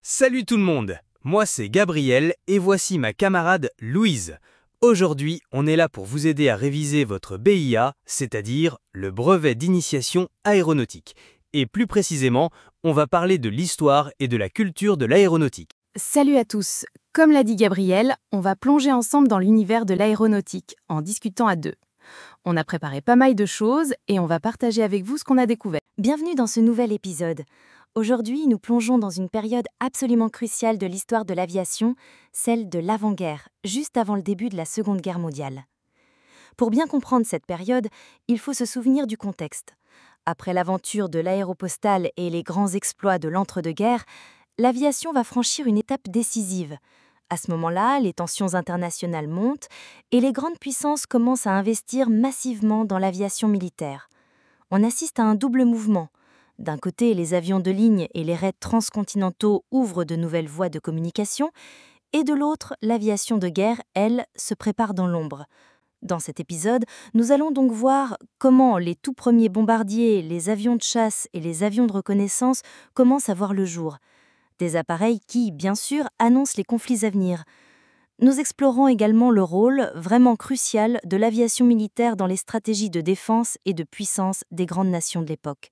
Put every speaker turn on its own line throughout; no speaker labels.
Salut tout le monde, moi c'est Gabriel et voici ma camarade Louise. Aujourd'hui, on est là pour vous aider à réviser votre BIA, c'est-à-dire le brevet d'initiation aéronautique. Et plus précisément, on va parler de l'histoire et de la culture de l'aéronautique.
Salut à tous. Comme l'a dit Gabriel, on va plonger ensemble dans l'univers de l'aéronautique en discutant à deux. On a préparé pas mal de choses et on va partager avec vous ce qu'on a découvert.
Bienvenue dans ce nouvel épisode. Aujourd'hui, nous plongeons dans une période absolument cruciale de l'histoire de l'aviation, celle de l'avant-guerre, juste avant le début de la Seconde Guerre mondiale. Pour bien comprendre cette période, il faut se souvenir du contexte. Après l'aventure de l'aéropostale et les grands exploits de l'entre-deux-guerres, l'aviation va franchir une étape décisive. À ce moment-là, les tensions internationales montent et les grandes puissances commencent à investir massivement dans l'aviation militaire. On assiste à un double mouvement. D'un côté, les avions de ligne et les raids transcontinentaux ouvrent de nouvelles voies de communication, et de l'autre, l'aviation de guerre, elle, se prépare dans l'ombre. Dans cet épisode, nous allons donc voir comment les tout premiers bombardiers, les avions de chasse et les avions de reconnaissance commencent à voir le jour. Des appareils qui, bien sûr, annoncent les conflits à venir. Nous explorons également le rôle, vraiment crucial, de l'aviation militaire dans les stratégies de défense et de puissance des grandes nations de l'époque.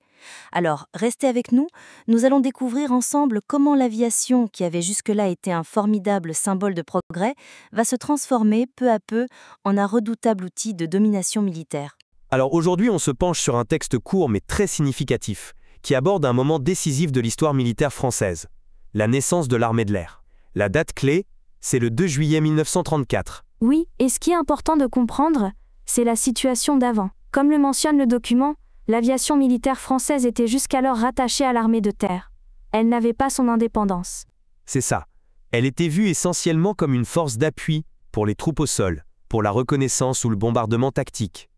Alors, restez avec nous, nous allons découvrir ensemble comment l'aviation, qui avait jusque-là été un formidable symbole de progrès, va se transformer peu à peu en un redoutable outil de domination militaire.
Alors aujourd'hui, on se penche sur un texte court mais très significatif, qui aborde un moment décisif de l'histoire militaire française, la naissance de l'armée de l'air. La date clé, c'est le 2 juillet 1934.
Oui, et ce qui est important de comprendre, c'est la situation d'avant. Comme le mentionne le document, l'aviation militaire française était jusqu'alors rattachée à l'armée de terre. Elle n'avait pas son indépendance.
C'est ça. Elle était vue essentiellement comme une force d'appui pour les troupes au sol, pour la reconnaissance ou le bombardement tactique.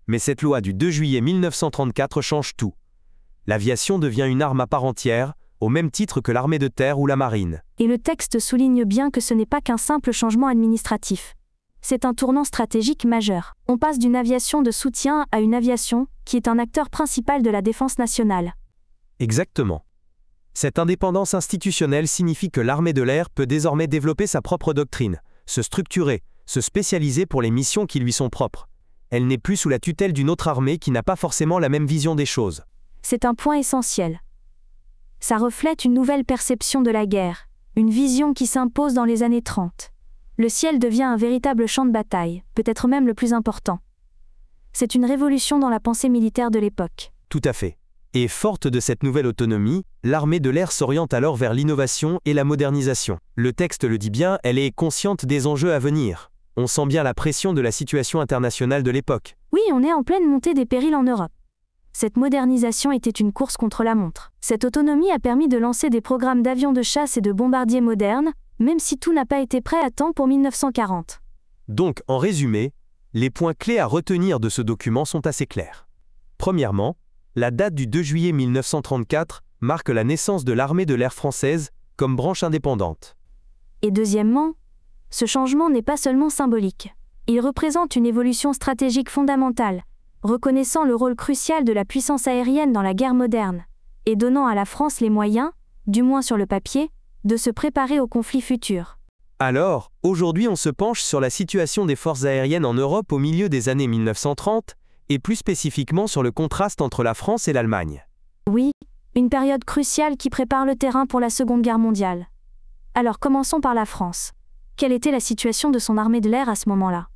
Mais cette loi du 2 juillet 1934 change tout. L'aviation devient une arme à part entière, au même titre que l'armée de terre ou la marine.
Et le texte souligne bien que ce n'est pas qu'un simple changement administratif. C'est un tournant stratégique majeur. On passe d'une aviation de soutien à une aviation qui est un acteur principal de la défense nationale.
Exactement. Cette indépendance institutionnelle signifie que l'armée de l'air peut désormais développer sa propre doctrine, se structurer, se spécialiser pour les missions qui lui sont propres. Elle n'est plus sous la tutelle d'une autre armée qui n'a pas forcément la même vision des choses.
C'est un point essentiel. Ça reflète une nouvelle perception de la guerre, une vision qui s'impose dans les années 30. Le ciel devient un véritable champ de bataille, peut-être même le plus important. C'est une révolution dans la pensée militaire de l'époque.
Tout à fait. Et forte de cette nouvelle autonomie, l'armée de l'air s'oriente alors vers l'innovation et la modernisation. Le texte le dit bien, elle est consciente des enjeux à venir. On sent bien la pression de la situation internationale de l'époque.
Oui, on est en pleine montée des périls en Europe. Cette modernisation était une course contre la montre. Cette autonomie a permis de lancer des programmes d'avions de chasse et de bombardiers modernes, même si tout n'a pas été prêt à temps pour 1940.
Donc, en résumé, les points clés à retenir de ce document sont assez clairs. Premièrement, la date du 2 juillet 1934 marque la naissance de l'armée de l'air française comme branche indépendante.
Et deuxièmement, ce changement n'est pas seulement symbolique. Il représente une évolution stratégique fondamentale, reconnaissant le rôle crucial de la puissance aérienne dans la guerre moderne, et donnant à la France les moyens, du moins sur le papier, de se préparer aux conflits futurs.
Alors, aujourd'hui on se penche sur la situation des forces aériennes en Europe au milieu des années 1930, et plus spécifiquement sur le contraste entre la France et l'Allemagne.
Oui, une période cruciale qui prépare le terrain pour la Seconde Guerre mondiale. Alors commençons par la France. Quelle était la situation de son armée de l'air à ce moment-là ?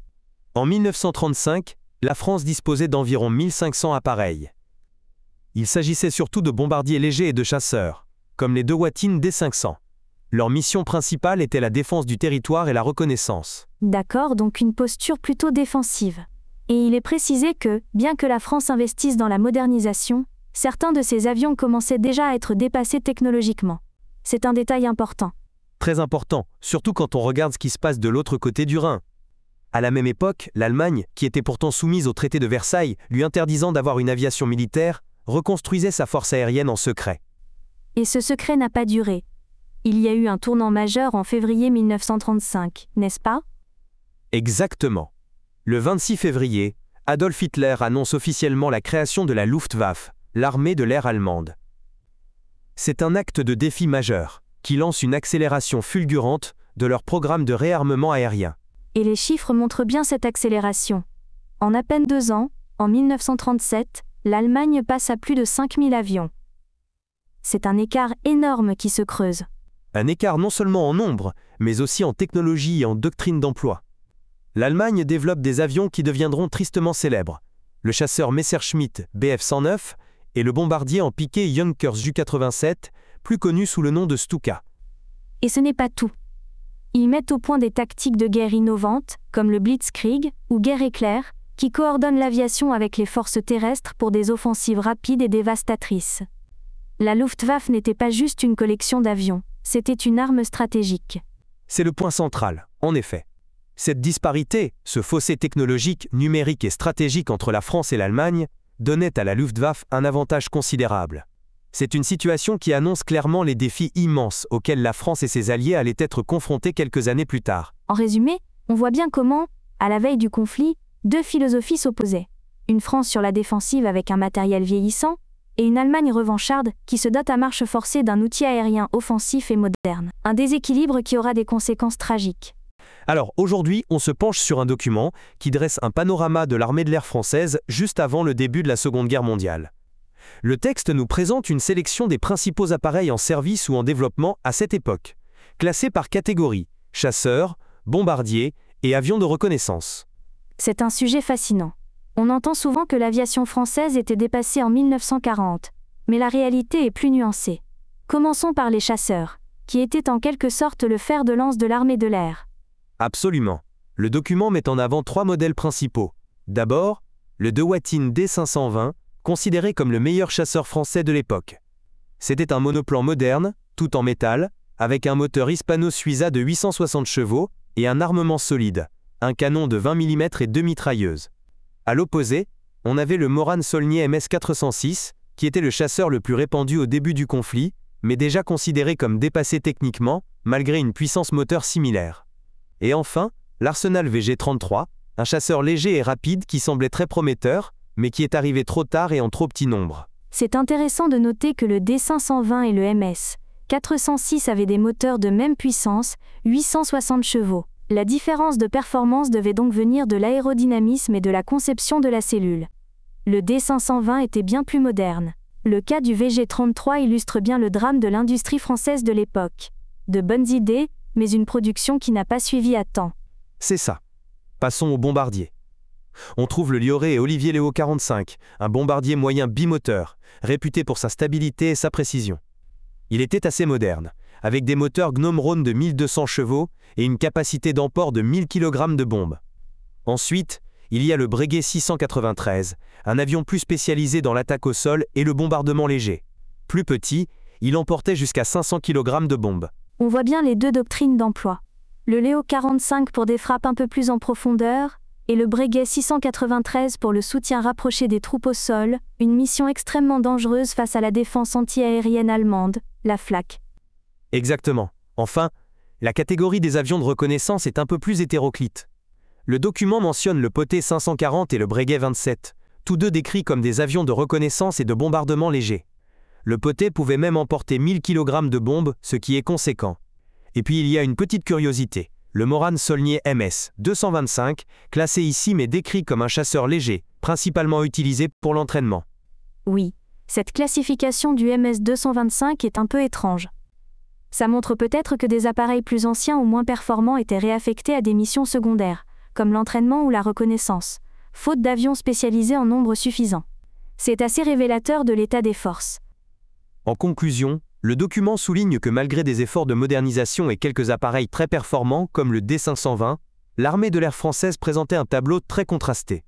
En 1935, la France disposait d'environ 1500 appareils. Il s'agissait surtout de bombardiers légers et de chasseurs, comme les Dewatine D500. Leur mission principale était la défense du territoire et la reconnaissance.
D'accord, donc une posture plutôt défensive. Et il est précisé que, bien que la France investisse dans la modernisation, certains de ces avions commençaient déjà à être dépassés technologiquement. C'est un détail important.
Très important, surtout quand on regarde ce qui se passe de l'autre côté du Rhin. À la même époque, l'Allemagne, qui était pourtant soumise au traité de Versailles, lui interdisant d'avoir une aviation militaire, reconstruisait sa force aérienne en secret.
Et ce secret n'a pas duré. Il y a eu un tournant majeur en février 1935, n'est-ce pas ?
Exactement. Le 26 février, Adolf Hitler annonce officiellement la création de la Luftwaffe, l'armée de l'air allemande. C'est un acte de défi majeur. qui lance une accélération fulgurante de leur programme de réarmement aérien.
Et les chiffres montrent bien cette accélération. En à peine 2 ans, en 1937, l'Allemagne passe à plus de 5000 avions. C'est un écart énorme qui se creuse.
Un écart non seulement en nombre, mais aussi en technologie et en doctrine d'emploi. L'Allemagne développe des avions qui deviendront tristement célèbres. Le chasseur Messerschmitt Bf-109 et le bombardier en piqué Junkers Ju-87, plus connu sous le nom de Stuka.
Et ce n'est pas tout. Ils mettent au point des tactiques de guerre innovantes, comme le Blitzkrieg ou guerre éclair, qui coordonnent l'aviation avec les forces terrestres pour des offensives rapides et dévastatrices. La Luftwaffe n'était pas juste une collection d'avions, c'était une arme stratégique.
C'est le point central, en effet. Cette disparité, ce fossé technologique, numérique et stratégique entre la France et l'Allemagne, donnait à la Luftwaffe un avantage considérable. C'est une situation qui annonce clairement les défis immenses auxquels la France et ses alliés allaient être confrontés quelques années plus tard.
En résumé, on voit bien comment, à la veille du conflit, 2 philosophies s'opposaient. Une France sur la défensive avec un matériel vieillissant, et une Allemagne revancharde qui se dote à marche forcée d'un outil aérien offensif et moderne. Un déséquilibre qui aura des conséquences tragiques.
Alors aujourd'hui, on se penche sur un document qui dresse un panorama de l'armée de l'air française juste avant le début de la Seconde Guerre mondiale. Le texte nous présente une sélection des principaux appareils en service ou en développement à cette époque, classés par catégorie, chasseurs, bombardiers et avions de reconnaissance.
C'est un sujet fascinant. On entend souvent que l'aviation française était dépassée en 1940, mais la réalité est plus nuancée. Commençons par les chasseurs, qui étaient en quelque sorte le fer de lance de l'armée de l'air.
Absolument. Le document met en avant 3 modèles principaux. D'abord, le Dewatin D520, considéré comme le meilleur chasseur français de l'époque. C'était un monoplan moderne, tout en métal, avec un moteur hispano-suiza de 860 chevaux et un armement solide, un canon de 20 mm et 2 mitrailleuses. À l'opposé, on avait le Morane Saulnier MS-406, qui était le chasseur le plus répandu au début du conflit, mais déjà considéré comme dépassé techniquement, malgré une puissance moteur similaire. Et enfin, l'Arsenal VG-33, un chasseur léger et rapide qui semblait très prometteur, mais qui est arrivé trop tard et en trop petit nombre.
C'est intéressant de noter que le D520 et le MS-406 avaient des moteurs de même puissance, 860 chevaux. La différence de performance devait donc venir de l'aérodynamisme et de la conception de la cellule. Le D520 était bien plus moderne. Le cas du VG-33 illustre bien le drame de l'industrie française de l'époque. De bonnes idées, mais une production qui n'a pas suivi à temps.
C'est ça. Passons aux bombardiers. On trouve le Lioré et Olivier Léo 45, un bombardier moyen bimoteur, réputé pour sa stabilité et sa précision. Il était assez moderne, avec des moteurs Gnome Rhône de 1200 chevaux et une capacité d'emport de 1000 kg de bombes. Ensuite, il y a le Breguet 693, un avion plus spécialisé dans l'attaque au sol et le bombardement léger. Plus petit, il emportait jusqu'à 500 kg de bombes.
On voit bien les 2 doctrines d'emploi. Le Léo 45 pour des frappes un peu plus en profondeur, et le Breguet 693 pour le soutien rapproché des troupes au sol, une mission extrêmement dangereuse face à la défense anti-aérienne allemande, la Flak.
Exactement. Enfin, la catégorie des avions de reconnaissance est un peu plus hétéroclite. Le document mentionne le Poté 540 et le Breguet 27, tous deux décrits comme des avions de reconnaissance et de bombardement léger. Le Poté pouvait même emporter 1000 kg de bombes, ce qui est conséquent. Et puis il y a une petite curiosité, le Morane Saulnier MS 225, classé ici mais décrit comme un chasseur léger, principalement utilisé pour l'entraînement.
Oui, cette classification du MS 225 est un peu étrange. Ça montre peut-être que des appareils plus anciens ou moins performants étaient réaffectés à des missions secondaires, comme l'entraînement ou la reconnaissance, faute d'avions spécialisés en nombre suffisant. C'est assez révélateur de l'état des forces.
En conclusion, le document souligne que malgré des efforts de modernisation et quelques appareils très performants comme le D520, l'armée de l'air française présentait un tableau très contrasté.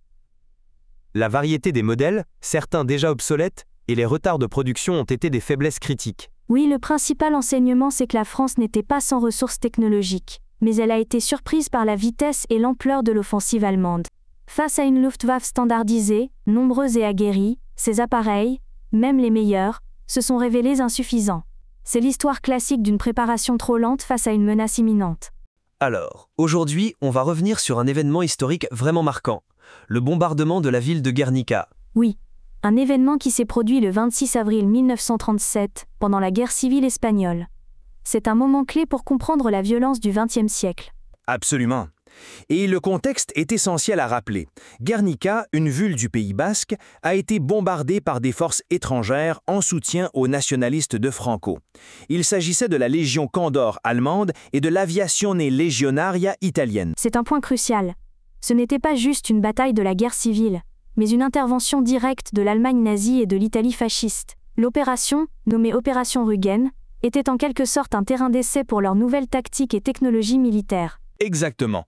La variété des modèles, certains déjà obsolètes, et les retards de production ont été des faiblesses critiques.
Oui, le principal enseignement, c'est que la France n'était pas sans ressources technologiques, mais elle a été surprise par la vitesse et l'ampleur de l'offensive allemande. Face à une Luftwaffe standardisée, nombreuse et aguerrie, ces appareils, même les meilleurs, se sont révélés insuffisants. C'est l'histoire classique d'une préparation trop lente face à une menace imminente.
Alors, aujourd'hui, on va revenir sur un événement historique vraiment marquant, le bombardement de la ville de Guernica.
Oui, un événement qui s'est produit le 26 avril 1937, pendant la guerre civile espagnole. C'est un moment clé pour comprendre la violence du XXe siècle.
Absolument. Et le contexte est essentiel à rappeler. Guernica, une ville du Pays basque, a été bombardée par des forces étrangères en soutien aux nationalistes de Franco. Il s'agissait de la Légion Condor allemande et de l'Aviazione Legionaria italienne.
C'est un point crucial. Ce n'était pas juste une bataille de la guerre civile, mais une intervention directe de l'Allemagne nazie et de l'Italie fasciste. L'opération, nommée Opération Rügen, était en quelque sorte un terrain d'essai pour leurs nouvelles tactiques et technologies militaires.
Exactement.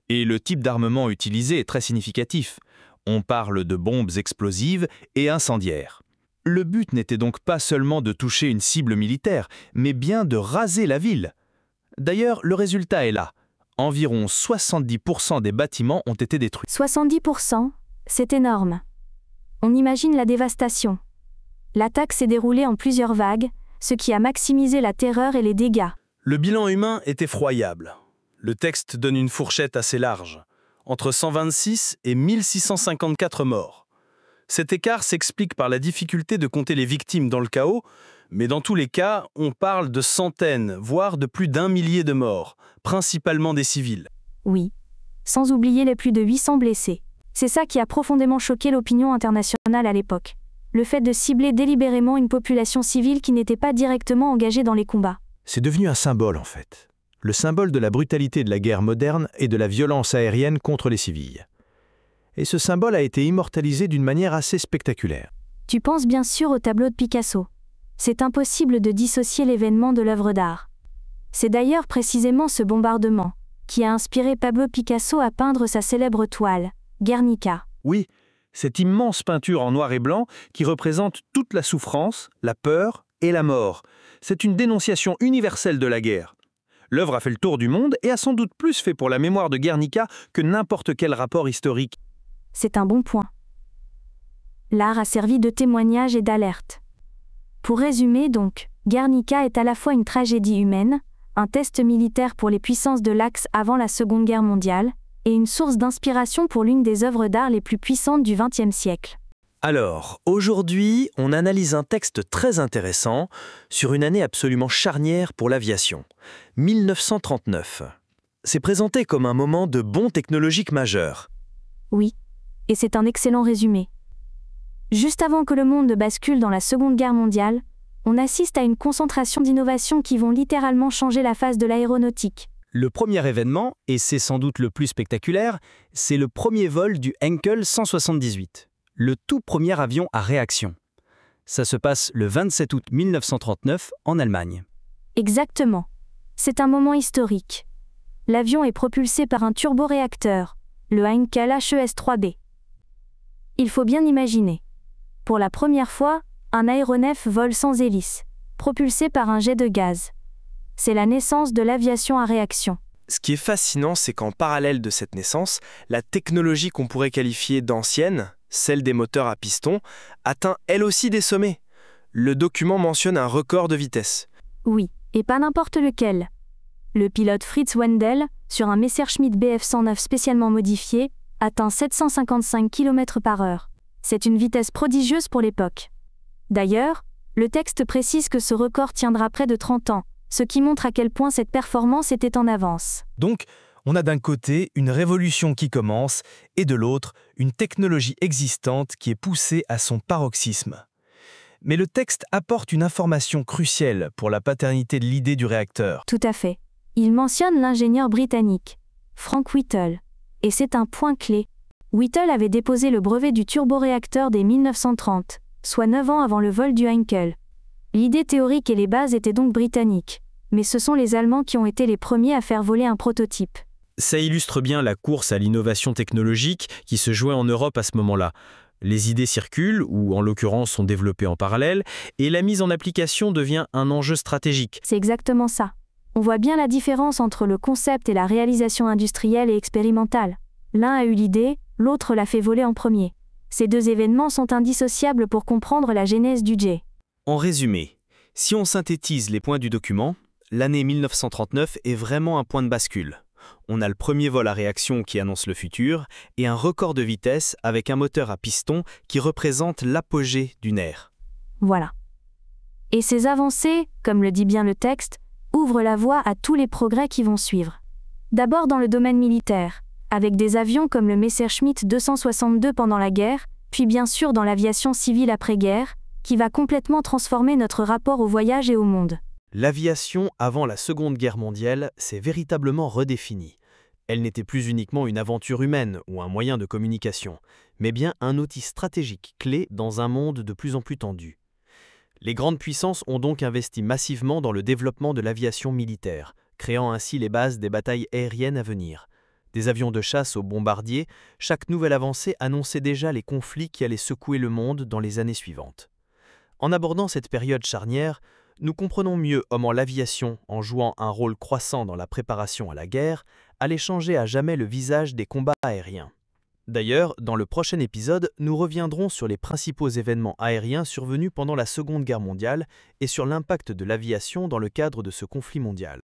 Et le type d'armement utilisé est très significatif. On parle de bombes explosives et incendiaires. Le but n'était donc pas seulement de toucher une cible militaire, mais bien de raser la ville. D'ailleurs, le résultat est là. Environ 70% des bâtiments ont été détruits.
70%, c'est énorme. On imagine la dévastation. L'attaque s'est déroulée en plusieurs vagues, ce qui a maximisé la terreur et les dégâts.
Le bilan humain est effroyable. Le texte donne une fourchette assez large, entre 126 et 1654 morts. Cet écart s'explique par la difficulté de compter les victimes dans le chaos, mais dans tous les cas, on parle de centaines, voire de plus d'1 millier de morts, principalement des civils.
Oui, sans oublier les plus de 800 blessés. C'est ça qui a profondément choqué l'opinion internationale à l'époque. Le fait de cibler délibérément une population civile qui n'était pas directement engagée dans les combats.
C'est devenu un symbole en fait. Le symbole de la brutalité de la guerre moderne et de la violence aérienne contre les civils. Et ce symbole a été immortalisé d'une manière assez spectaculaire.
Tu penses bien sûr au tableau de Picasso. C'est impossible de dissocier l'événement de l'œuvre d'art. C'est d'ailleurs précisément ce bombardement qui a inspiré Pablo Picasso à peindre sa célèbre toile, Guernica.
Oui, cette immense peinture en noir et blanc qui représente toute la souffrance, la peur et la mort. C'est une dénonciation universelle de la guerre. L'œuvre a fait le tour du monde et a sans doute plus fait pour la mémoire de Guernica que n'importe quel rapport historique.
C'est un bon point. L'art a servi de témoignage et d'alerte. Pour résumer donc, Guernica est à la fois une tragédie humaine, un test militaire pour les puissances de l'Axe avant la Seconde Guerre mondiale, et une source d'inspiration pour l'une des œuvres d'art les plus puissantes du XXe siècle.
Alors, aujourd'hui, on analyse un texte très intéressant sur une année absolument charnière pour l'aviation, 1939. C'est présenté comme un moment de bond technologique majeur.
Oui, et c'est un excellent résumé. Juste avant que le monde bascule dans la Seconde Guerre mondiale, on assiste à une concentration d'innovations qui vont littéralement changer la face de l'aéronautique.
Le premier événement, et c'est sans doute le plus spectaculaire, c'est le premier vol du Henkel 178, le tout premier avion à réaction. Ça se passe le 27 août 1939 en Allemagne.
Exactement. C'est un moment historique. L'avion est propulsé par un turboréacteur, le Henkel HES-3B. Il faut bien imaginer. Pour la première fois, un aéronef vole sans hélice, propulsé par un jet de gaz. C'est la naissance de l'aviation à réaction.
Ce qui est fascinant, c'est qu'en parallèle de cette naissance, la technologie qu'on pourrait qualifier d'ancienne, celle des moteurs à piston, atteint elle aussi des sommets. Le document mentionne un record de vitesse.
Oui, et pas n'importe lequel. Le pilote Fritz Wendel, sur un Messerschmitt Bf 109 spécialement modifié, atteint 755 km/h. C'est une vitesse prodigieuse pour l'époque. D'ailleurs, le texte précise que ce record tiendra près de 30 ans, ce qui montre à quel point cette performance était en avance.
Donc, on a d'un côté une révolution qui commence et de l'autre, une technologie existante qui est poussée à son paroxysme. Mais le texte apporte une information cruciale pour la paternité de l'idée du réacteur.
Tout à fait. Il mentionne l'ingénieur britannique, Frank Whittle. Et c'est un point clé. Whittle avait déposé le brevet du turboréacteur dès 1930, soit 9 ans avant le vol du Henkel. L'idée théorique et les bases étaient donc britanniques, mais ce sont les Allemands qui ont été les premiers à faire voler un prototype.
Ça illustre bien la course à l'innovation technologique qui se jouait en Europe à ce moment-là. Les idées circulent, ou en l'occurrence sont développées en parallèle, et la mise en application devient un enjeu stratégique.
C'est exactement ça. On voit bien la différence entre le concept et la réalisation industrielle et expérimentale. L'un a eu l'idée, l'autre l'a fait voler en premier. Ces deux événements sont indissociables pour comprendre la genèse du jet.
En résumé, si on synthétise les points du document, l'année 1939 est vraiment un point de bascule. On a le premier vol à réaction qui annonce le futur et un record de vitesse avec un moteur à piston qui représente l'apogée d'une ère.
Voilà. Et ces avancées, comme le dit bien le texte, ouvre la voie à tous les progrès qui vont suivre. D'abord dans le domaine militaire, avec des avions comme le Messerschmitt 262 pendant la guerre, puis bien sûr dans l'aviation civile après-guerre, qui va complètement transformer notre rapport au voyage et au monde.
L'aviation avant la Seconde Guerre mondiale s'est véritablement redéfinie. Elle n'était plus uniquement une aventure humaine ou un moyen de communication, mais bien un outil stratégique clé dans un monde de plus en plus tendu. Les grandes puissances ont donc investi massivement dans le développement de l'aviation militaire, créant ainsi les bases des batailles aériennes à venir. Des avions de chasse aux bombardiers, chaque nouvelle avancée annonçait déjà les conflits qui allaient secouer le monde dans les années suivantes. En abordant cette période charnière, nous comprenons mieux comment l'aviation, en jouant un rôle croissant dans la préparation à la guerre, allait changer à jamais le visage des combats aériens. D'ailleurs, dans le prochain épisode, nous reviendrons sur les principaux événements aériens survenus pendant la Seconde Guerre mondiale et sur l'impact de l'aviation dans le cadre de ce conflit mondial.